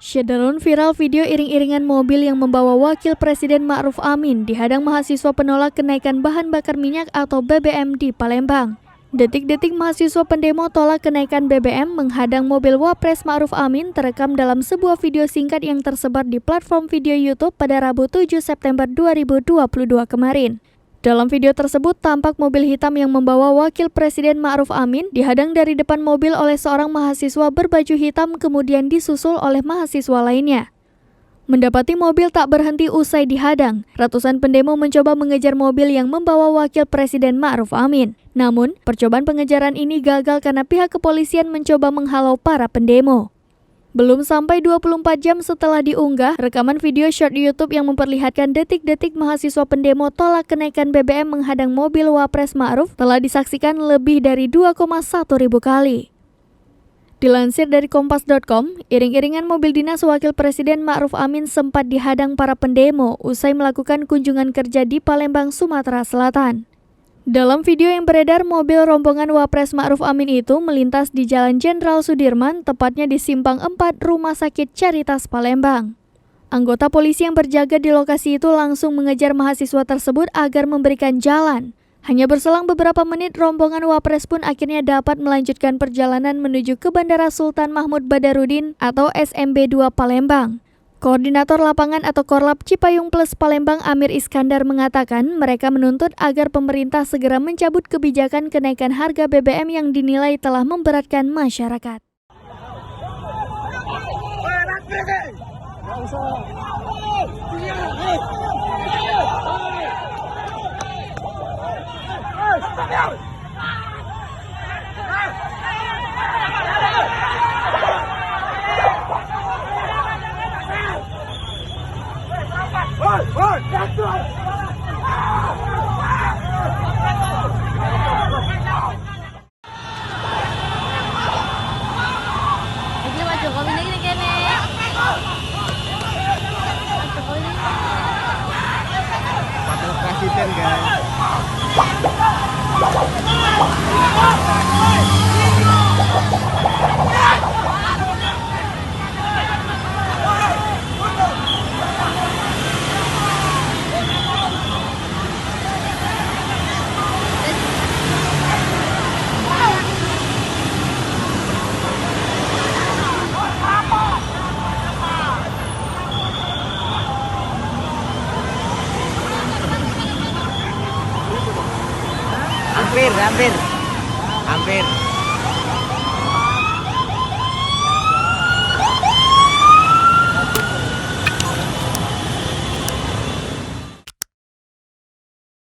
Syederun viral video iring-iringan mobil yang membawa Wakil Presiden Ma'ruf Amin dihadang mahasiswa penolak kenaikan bahan bakar minyak atau BBM di Palembang. Detik-detik mahasiswa pendemo tolak kenaikan BBM menghadang mobil Wapres Ma'ruf Amin terekam dalam sebuah video singkat yang tersebar di platform video YouTube pada Rabu 7 September 2022 kemarin. Dalam video tersebut tampak mobil hitam yang membawa Wakil Presiden Ma'ruf Amin dihadang dari depan mobil oleh seorang mahasiswa berbaju hitam kemudian disusul oleh mahasiswa lainnya. Mendapati mobil tak berhenti usai dihadang, ratusan pendemo mencoba mengejar mobil yang membawa Wakil Presiden Ma'ruf Amin. Namun, percobaan pengejaran ini gagal karena pihak kepolisian mencoba menghalau para pendemo. Belum sampai 24 jam setelah diunggah, rekaman video short YouTube yang memperlihatkan detik-detik mahasiswa pendemo tolak kenaikan BBM menghadang mobil Wapres Ma'ruf telah disaksikan lebih dari 2,1 ribu kali. Dilansir dari Kompas.com, iring-iringan mobil dinas Wakil Presiden Ma'ruf Amin sempat dihadang para pendemo usai melakukan kunjungan kerja di Palembang, Sumatera Selatan. Dalam video yang beredar, mobil rombongan Wapres Ma'ruf Amin itu melintas di Jalan Jenderal Sudirman, tepatnya di Simpang 4 Rumah Sakit Caritas Palembang. Anggota polisi yang berjaga di lokasi itu langsung mengejar mahasiswa tersebut agar memberikan jalan. Hanya berselang beberapa menit, rombongan Wapres pun akhirnya dapat melanjutkan perjalanan menuju ke Bandara Sultan Mahmud Badarudin atau SMB2 Palembang. Koordinator lapangan atau Korlap Cipayung Plus Palembang Amir Iskandar mengatakan mereka menuntut agar pemerintah segera mencabut kebijakan kenaikan harga BBM yang dinilai telah memberatkan masyarakat. Presiden guys. Hampir.